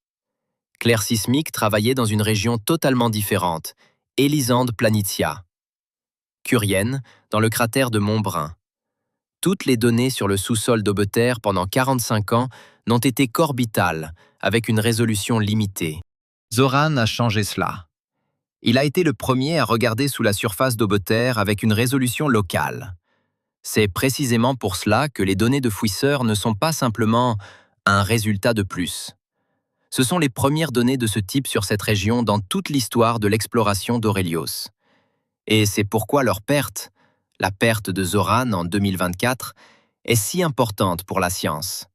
Clair Sismique travaillait dans une région totalement différente, Élisande Planitia. Curienne, dans le cratère de Montbrun. Toutes les données sur le sous-sol d'Aubeterre pendant 45 ans n'ont été qu'orbitales, avec une résolution limitée. Zoran a changé cela. Il a été le premier à regarder sous la surface d'Aubeterre avec une résolution locale. C'est précisément pour cela que les données de fouisseurs ne sont pas simplement un résultat de plus. Ce sont les premières données de ce type sur cette région dans toute l'histoire de l'exploration d'Aurelios. Et c'est pourquoi leur perte, la perte de Zoran en 2024, est si importante pour la science.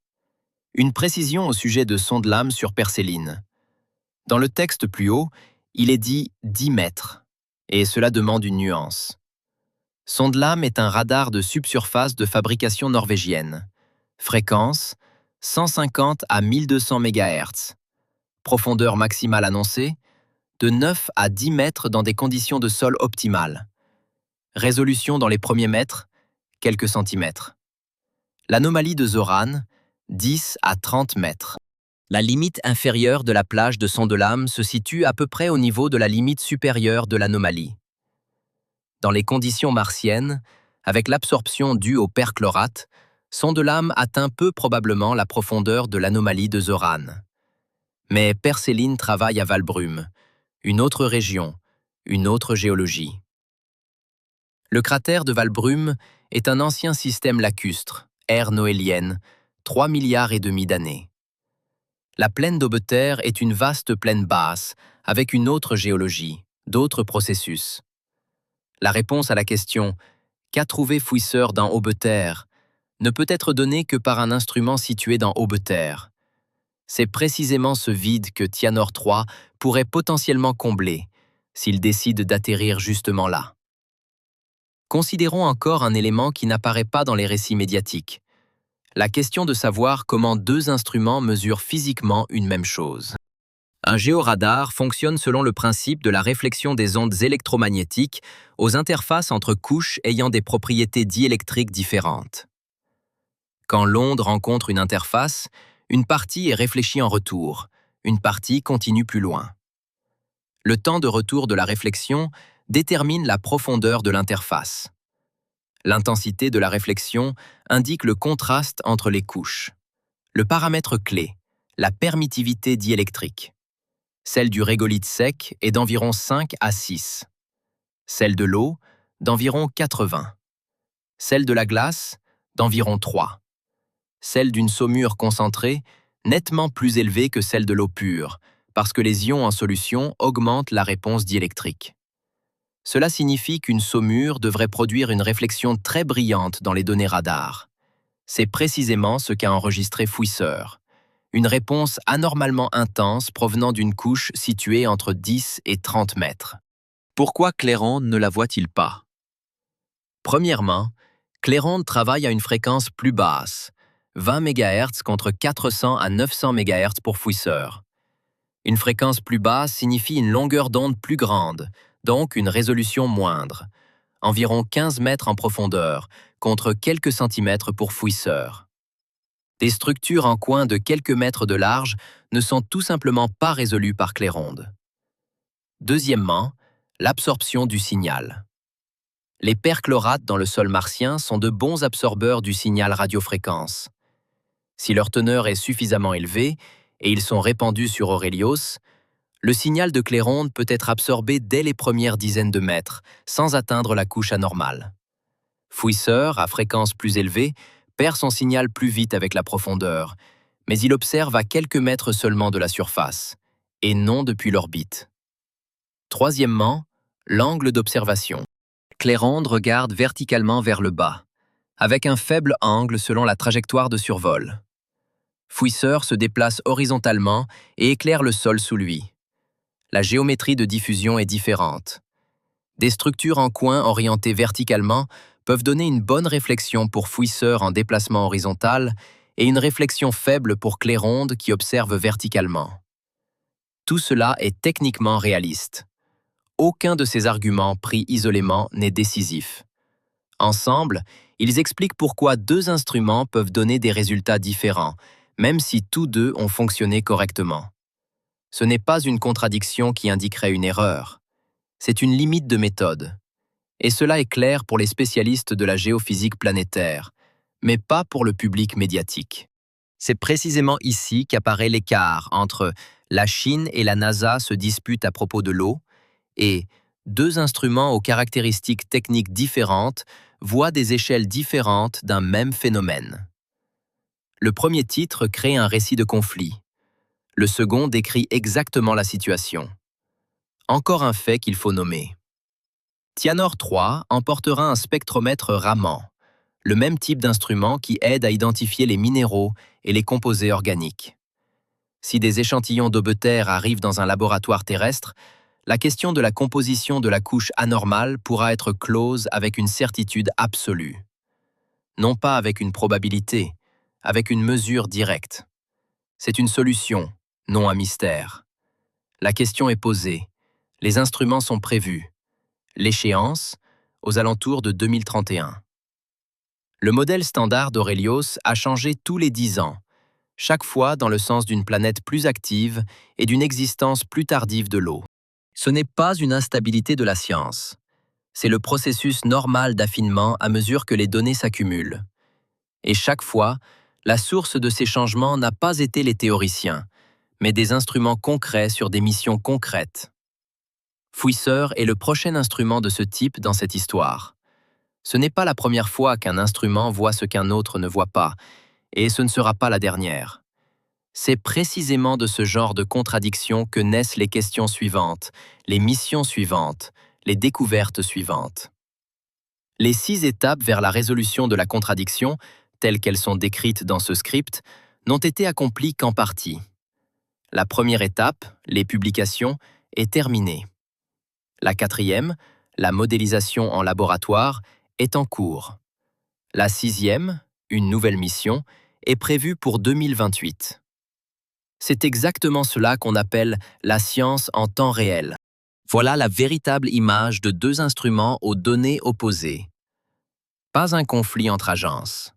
Une précision au sujet de Sondelame sur Perséline. Dans le texte plus haut, il est dit 10 mètres, et cela demande une nuance. Sondelame est un radar de subsurface de fabrication norvégienne. Fréquence 150 à 1200 MHz. Profondeur maximale annoncée de 9 à 10 mètres dans des conditions de sol optimales. Résolution dans les premiers mètres, quelques centimètres. L'anomalie de Zoran, 10 à 30 mètres. La limite inférieure de la plage de Sondelame se situe à peu près au niveau de la limite supérieure de l'anomalie. Dans les conditions martiennes, avec l'absorption due au perchlorate, Sondelame atteint peu probablement la profondeur de l'anomalie de Zoran. Mais Perséline travaille à Valbrume, une autre région, une autre géologie. Le cratère de Valbrume est un ancien système lacustre, ère noélienne, 3 milliards et demi d'années. La plaine d'Aubeterre est une vaste plaine basse, avec une autre géologie, d'autres processus. La réponse à la question « Qu'a trouvé Fouisseur dans Aubeterre ?» ne peut être donnée que par un instrument situé dans Aubeterre. C'est précisément ce vide que Tianor 3 pourrait potentiellement combler, s'il décide d'atterrir justement là. Considérons encore un élément qui n'apparaît pas dans les récits médiatiques. La question de savoir comment deux instruments mesurent physiquement une même chose. Un géoradar fonctionne selon le principe de la réflexion des ondes électromagnétiques aux interfaces entre couches ayant des propriétés diélectriques différentes. Quand l'onde rencontre une interface, une partie est réfléchie en retour, une partie continue plus loin. Le temps de retour de la réflexion détermine la profondeur de l'interface. L'intensité de la réflexion indique le contraste entre les couches. Le paramètre clé, la permittivité diélectrique. Celle du régolithe sec est d'environ 5 à 6. Celle de l'eau, d'environ 80. Celle de la glace, d'environ 3. Celle d'une saumure concentrée, nettement plus élevée que celle de l'eau pure, parce que les ions en solution augmentent la réponse diélectrique. Cela signifie qu'une saumure devrait produire une réflexion très brillante dans les données radar. C'est précisément ce qu'a enregistré Fouisseur. Une réponse anormalement intense provenant d'une couche située entre 10 et 30 mètres. Pourquoi Claironde ne la voit-il pas? Premièrement, Claironde travaille à une fréquence plus basse, 20 MHz contre 400 à 900 MHz pour Fouisseur. Une fréquence plus basse signifie une longueur d'onde plus grande, donc une résolution moindre, environ 15 mètres en profondeur, contre quelques centimètres pour Fouisseur. Des structures en coin de quelques mètres de large ne sont tout simplement pas résolues par Claironde. Deuxièmement, l'absorption du signal. Les perchlorates dans le sol martien sont de bons absorbeurs du signal radiofréquence. Si leur teneur est suffisamment élevée, et ils sont répandus sur Aurelios, le signal de Cléronde peut être absorbé dès les premières dizaines de mètres, sans atteindre la couche anormale. Fouisseur, à fréquence plus élevée, perd son signal plus vite avec la profondeur, mais il observe à quelques mètres seulement de la surface, et non depuis l'orbite. Troisièmement, l'angle d'observation. Cléronde regarde verticalement vers le bas, avec un faible angle selon la trajectoire de survol. Fouisseur se déplace horizontalement et éclaire le sol sous lui. La géométrie de diffusion est différente. Des structures en coin orientées verticalement peuvent donner une bonne réflexion pour Fouisseur en déplacement horizontal et une réflexion faible pour Cléronde qui observe verticalement. Tout cela est techniquement réaliste. Aucun de ces arguments pris isolément n'est décisif. Ensemble, ils expliquent pourquoi deux instruments peuvent donner des résultats différents, même si tous deux ont fonctionné correctement. Ce n'est pas une contradiction qui indiquerait une erreur. C'est une limite de méthode. Et cela est clair pour les spécialistes de la géophysique planétaire, mais pas pour le public médiatique. C'est précisément ici qu'apparaît l'écart entre la Chine et la NASA se disputent à propos de l'eau et deux instruments aux caractéristiques techniques différentes voient des échelles différentes d'un même phénomène. Le premier titre crée un récit de conflit. Le second décrit exactement la situation. Encore un fait qu'il faut nommer. Tianor 3 emportera un spectromètre Raman, le même type d'instrument qui aide à identifier les minéraux et les composés organiques. Si des échantillons d'Aubetaire arrivent dans un laboratoire terrestre, la question de la composition de la couche anormale pourra être close avec une certitude absolue. Non pas avec une probabilité, avec une mesure directe. C'est une solution, non un mystère. La question est posée, les instruments sont prévus. L'échéance, aux alentours de 2031. Le modèle standard d'Aurelios a changé tous les 10 ans, chaque fois dans le sens d'une planète plus active et d'une existence plus tardive de l'eau. Ce n'est pas une instabilité de la science. C'est le processus normal d'affinement à mesure que les données s'accumulent. Et chaque fois, la source de ces changements n'a pas été les théoriciens, mais des instruments concrets sur des missions concrètes. Fouisseur est le prochain instrument de ce type dans cette histoire. Ce n'est pas la première fois qu'un instrument voit ce qu'un autre ne voit pas, et ce ne sera pas la dernière. C'est précisément de ce genre de contradiction que naissent les questions suivantes, les missions suivantes, les découvertes suivantes. Les 6 étapes vers la résolution de la contradiction, telles qu'elles sont décrites dans ce script, n'ont été accomplies qu'en partie. La première étape, les publications, est terminée. La quatrième, la modélisation en laboratoire, est en cours. La 6e, une nouvelle mission, est prévue pour 2028. C'est exactement cela qu'on appelle la science en temps réel. Voilà la véritable image de deux instruments aux données opposées. Pas un conflit entre agences.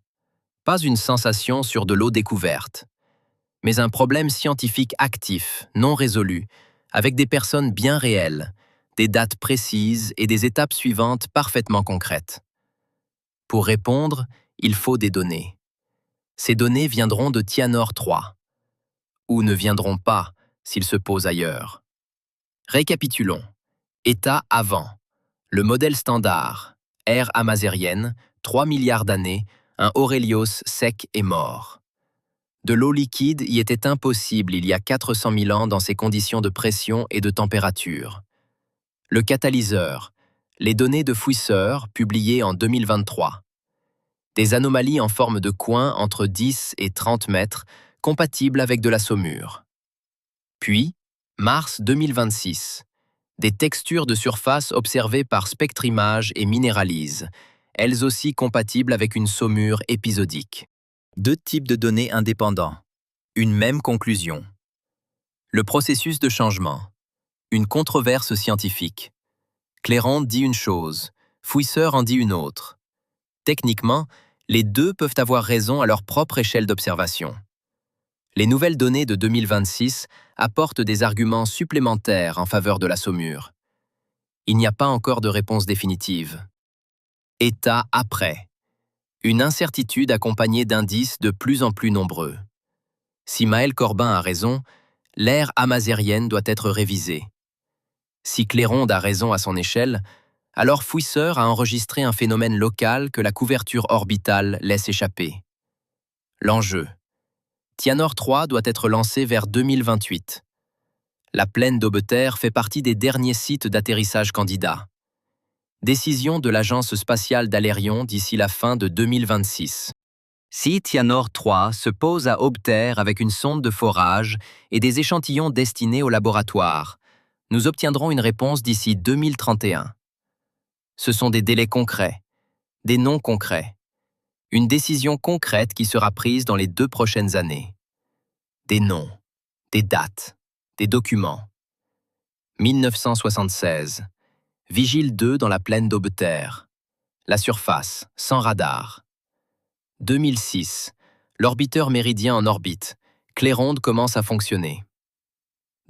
Pas une sensation sur de l'eau découverte. Mais un problème scientifique actif, non résolu, avec des personnes bien réelles, des dates précises et des étapes suivantes parfaitement concrètes. Pour répondre, il faut des données. Ces données viendront de Tianor 3, ou ne viendront pas s'ils se posent ailleurs. Récapitulons. État avant. Le modèle standard, ère amazérienne, 3 milliards d'années, un Aurelios sec et mort. De l'eau liquide y était impossible il y a 400 000 ans dans ces conditions de pression et de température. Le catalyseur, les données de Fouisseur publiées en 2023. Des anomalies en forme de coin entre 10 et 30 mètres, compatibles avec de la saumure. Puis, mars 2026. Des textures de surface observées par spectrimage et minéralise, elles aussi compatibles avec une saumure épisodique. Deux types de données indépendants. Une même conclusion. Le processus de changement. Une controverse scientifique. Cléronde dit une chose, Fouisseur en dit une autre. Techniquement, les deux peuvent avoir raison à leur propre échelle d'observation. Les nouvelles données de 2026 apportent des arguments supplémentaires en faveur de la saumure. Il n'y a pas encore de réponse définitive. État après. Une incertitude accompagnée d'indices de plus en plus nombreux. Si Maël Corbin a raison, l'ère amazérienne doit être révisée. Si Claironde a raison à son échelle, alors Fouisseur a enregistré un phénomène local que la couverture orbitale laisse échapper. L'enjeu. Tianor 3 doit être lancé vers 2028. La plaine d'Aubeterre fait partie des derniers sites d'atterrissage candidats. Décision de l'Agence spatiale d'Alérion d'ici la fin de 2026. Si Tianor 3 se pose à Aubeterre avec une sonde de forage et des échantillons destinés au laboratoire, nous obtiendrons une réponse d'ici 2031. Ce sont des délais concrets, des noms concrets, une décision concrète qui sera prise dans les 2 prochaines années. Des noms, des dates, des documents. 1976. Vigile 2 dans la plaine d'Aubeterre. La surface, sans radar. 2006. L'orbiteur méridien en orbite. Claironde commence à fonctionner.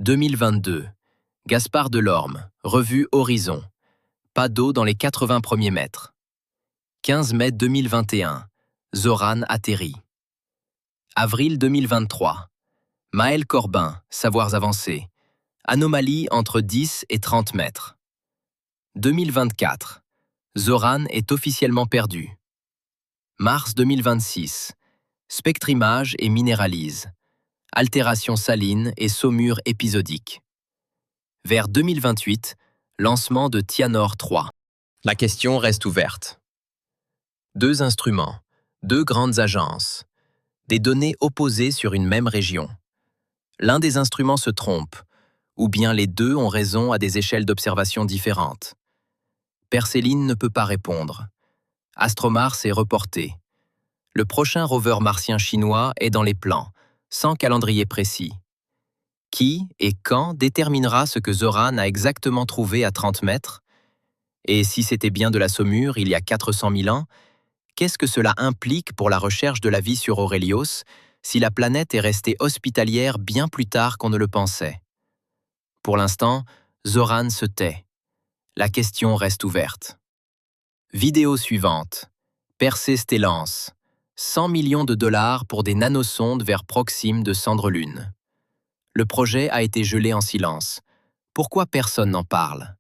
2022. Gaspard Delorme, revue Horizon. Pas d'eau dans les 80 premiers mètres. 15 mai 2021. Zoran atterrit. Avril 2023. Maël Corbin, savoirs avancés. Anomalie entre 10 et 30 mètres. 2024. Zoran est officiellement perdu. Mars 2026. Spectrimage et minéralise. Altération saline et saumure épisodique. Vers 2028, lancement de Tianor 3. La question reste ouverte. 2 instruments, 2 grandes agences. Des données opposées sur une même région. L'un des instruments se trompe, ou bien les deux ont raison à des échelles d'observation différentes. Perséline ne peut pas répondre. Astromars est reporté. Le prochain rover martien chinois est dans les plans, sans calendrier précis. Qui et quand déterminera ce que Zoran a exactement trouvé à 30 mètres? Et si c'était bien de la saumure il y a 400 000 ans, qu'est-ce que cela implique pour la recherche de la vie sur Aurelios si la planète est restée hospitalière bien plus tard qu'on ne le pensait? Pour l'instant, Zoran se tait. La question reste ouverte. Vidéo suivante. Percée Stellance. 100 millions de dollars pour des nanosondes vers Proxime de Cendre-Lune. Le projet a été gelé en silence. Pourquoi personne n'en parle?